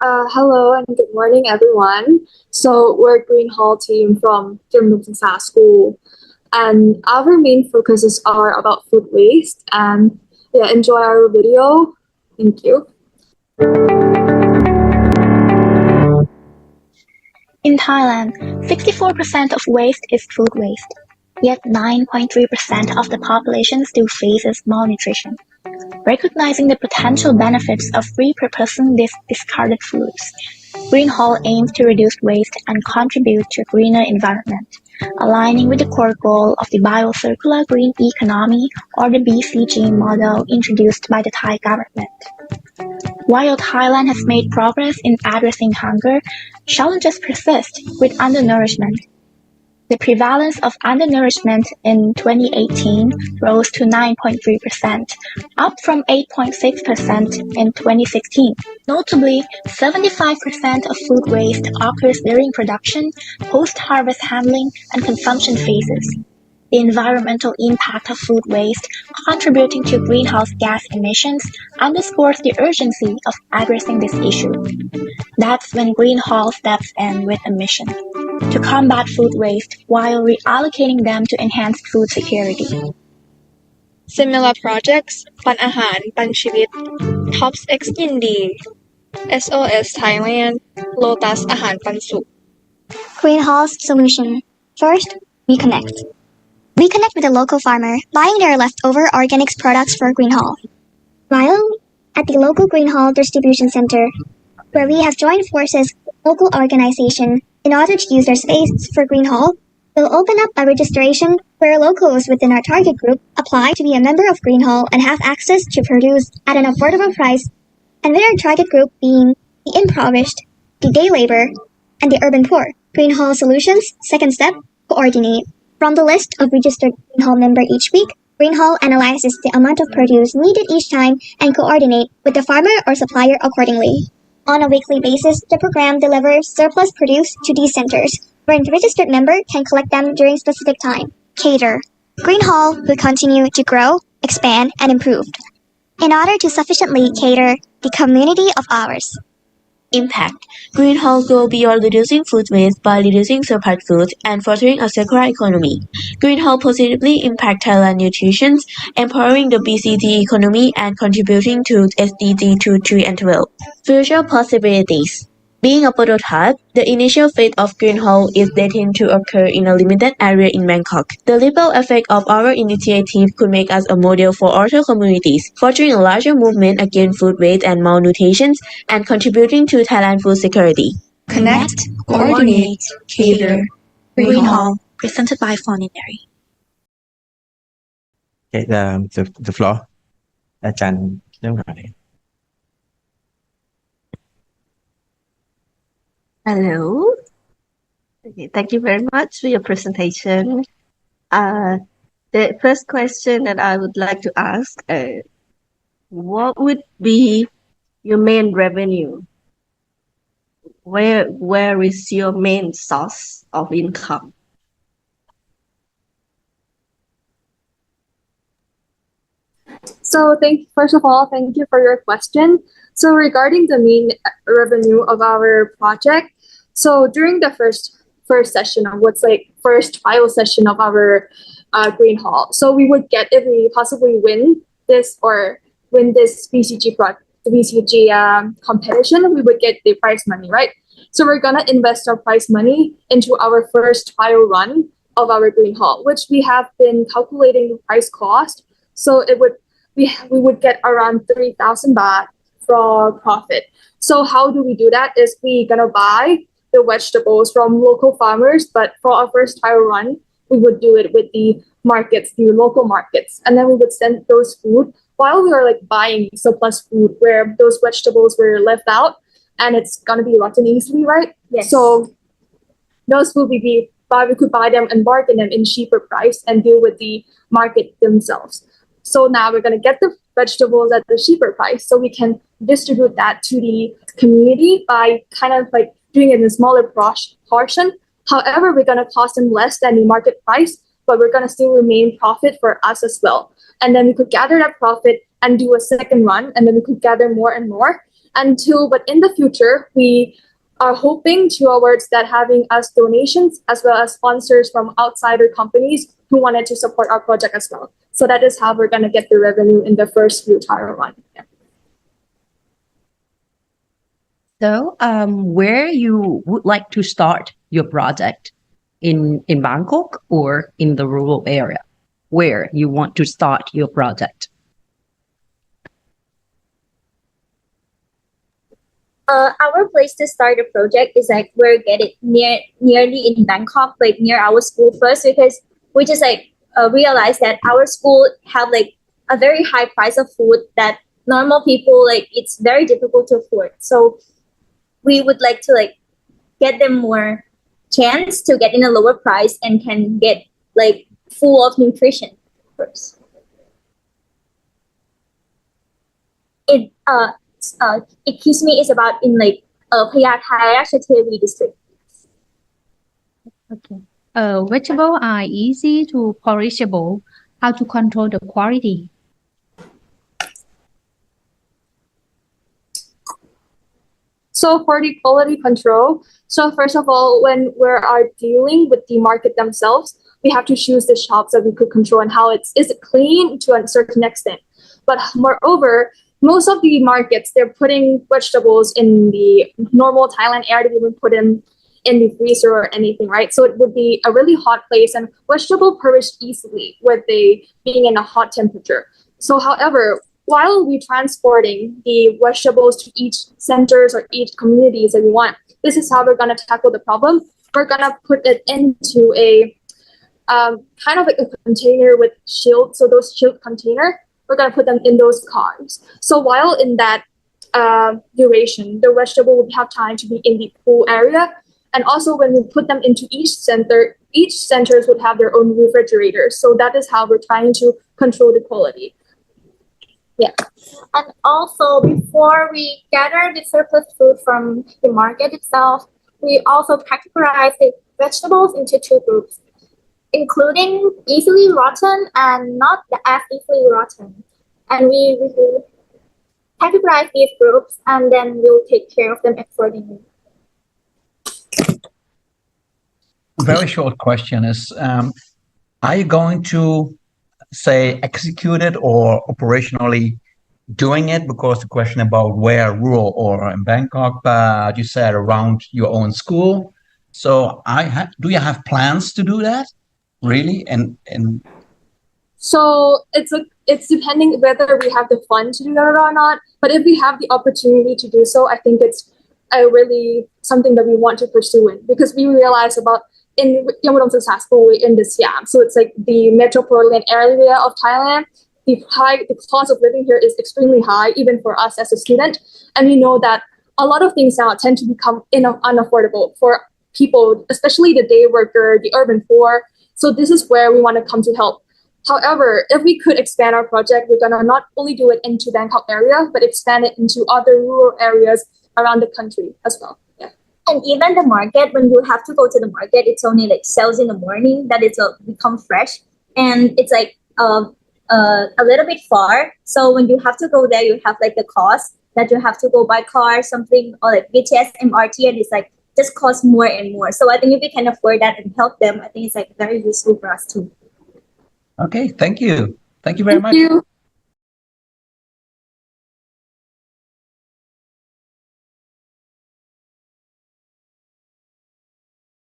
Hello and good morning, everyone. So we're GreenHaul team from Suksa School, and our main focuses are about food waste. And yeah, enjoy our video. Thank you. In Thailand, 64% of waste is food waste, yet 9.3% of the population still faces malnutrition. Recognizing the potential benefits of repurposing these discarded foods, GreenHaul aims to reduce waste and contribute to a greener environment, aligning with the core goal of the Biocircular Green Economy or the BCG model introduced by the Thai government. While Thailand has made progress in addressing hunger, challenges persist with undernourishment. The prevalence of undernourishment in 2018 rose to 9.3%, up from 8.6% in 2016. Notably, 75% of food waste occurs during production, post-harvest handling, and consumption phases. The environmental impact of food waste contributing to greenhouse gas emissions underscores the urgency of addressing this issue. That's when GreenHaul steps in with a mission to combat food waste while reallocating them to enhance food security. Similar projects ปันอาหารปันชีวิต TOPS X ยินดี SOS Thailand Lotus อาหารปันสุข GreenHaul's solution. First, reconnect. Reconnect with a local farmer buying their leftover organics products for GreenHaul. While at the local GreenHaul distribution center, where we have joined forces with local organization in order to use their space for GreenHaul, we'll open up a registration where locals within our target group apply to be a member of GreenHaul and have access to produce at an affordable price, and with our target group being the impoverished, the day labor, and the urban poor. GreenHaul Solutions' second step, coordinate. From the list of registered GreenHaul member each week, GreenHaul analyzes the amount of produce needed each time and coordinate with the farmer or supplier accordingly. On a weekly basis, the program delivers surplus produce to these centers, where the registered member can collect them during specific time. Cater. GreenHaul will continue to grow, expand, and improve in order to sufficiently cater the community of ours. Impact. GreenHaul go beyond reducing food waste by reducing surplus food and fostering a circular economy. GreenHaul positively impact Thailand nutrition, empowering the BCG economy and contributing to SDG 2, 3, and 12. Future possibilities. Being a prototype, the initial phase of GreenHaul is destined to occur in a limited area in Bangkok. The ripple effect of our initiative could make us a model for other communities, fostering a larger movement against food waste and malnutrition, and contributing to Thailand food security. Connect, coordinate, cater. GreenHaul, presented by Foninary. Okay, the floor. อาจารย์เริ่มก่อนเลย Hello. Okay, thank you very much for your presentation. The first question that I would like to ask, what would be your main revenue? Where is your main source of income? So first of all, thank you for your question. So regarding the main revenue of our project, so during the first session of first trial session of our GreenHaul, so we would get, if we possibly win this BCG competition, we would get the prize money, right? So we're gonna invest our prize money into our first trial run of our GreenHaul, which we have been calculating the price cost. So we would get around 3,000 baht for profit. So how do we do that? Is we gonna buy the vegetables from local farmers, but for our first trial run, we would do it with the local markets, and then we would send those food while we were buying surplus food where those vegetables were left out, and it's gonna be rotten easily, right? Yes. So those food we could buy them and bargain them in cheaper price and deal with the market themselves. So now we're going to get the vegetables at the cheaper price, so we can distribute that to the community by kind of doing it in a smaller portion. However, we're going to cost them less than the market price, but we're going to still remain profit for us as well. And then we could gather that profit and do a second run, and then we could gather more and more. But in the future, we are hoping towards that having us donations as well as sponsors from outsider companies who wanted to support our project as well. So that is how we're going to get the revenue in the first few trial run. Yeah. So, where you would like to start your project in Bangkok or in the rural area? Where you want to start your project? Our place to start the project is like we're getting nearly in Bangkok, like near our school first, because we just realized that our school have like a very high price of food that normal people like it's very difficult to afford. So we would like to like get them more chance to get in a lower price and can get like full of nutrition first. Excuse me, is about in like Payathai Ratchathewi district. Okay. Vegetables are easy to perishable. How to control the quality? So for the quality control, so first of all, when we are dealing with the market themselves, we have to choose the shops that we could control and how is it clean to a certain extent. But moreover, most of the markets, they're putting vegetables in the normal Thailand air that we would put in the freezer or anything, right? So it would be a really hot place and vegetable perish easily with being in a hot temperature. So however, while we transporting the vegetables to each centers or each communities that we want, this is how we're going to tackle the problem. We're going to put it into a kind of like a container with shield. So those shield container, we're going to put them in those cars. So while in that duration, the vegetable would have time to be in the pool area. And also when we put them into each centers would have their own refrigerator. So that is how we're trying to control the quality. Yeah. And also before we gather the surplus food from the market itself, we also categorize the vegetables into two groups, including easily rotten and not as easily rotten. And we categorize these groups and then we'll take care of them accordingly. Very short question is, are you going to say execute it or operationally doing it? Because the question about where rural or in Bangkok, but you said around your own school. So do you have plans to do that? Really? And so it's depending whether we have the fund to do that or not. But if we have the opportunity to do so, I think it's really something that we want to pursue it, because we realize about in Udom Suksa School in the Siam. So it's like the metropolitan area of Thailand. The cost of living here is extremely high, even for us as a student. And we know that a lot of things now tend to become unaffordable for people, especially the day worker, the urban poor. So this is where we want to come to help. However, if we could expand our project, we're going to not only do it into Bangkok area, but expand it into other rural areas around the country as well. Yeah. And even the market, when you have to go to the market, it's only like sales in the morning that it's become fresh. And it's like a little bit far. So when you have to go there, you have like the cost that you have to go by car, something or like BTS, MRT, and it's like just cost more and more. So I think if we can afford that and help them, I think it's like very useful for us too. Okay, thank you. Thank you very much. Thank you.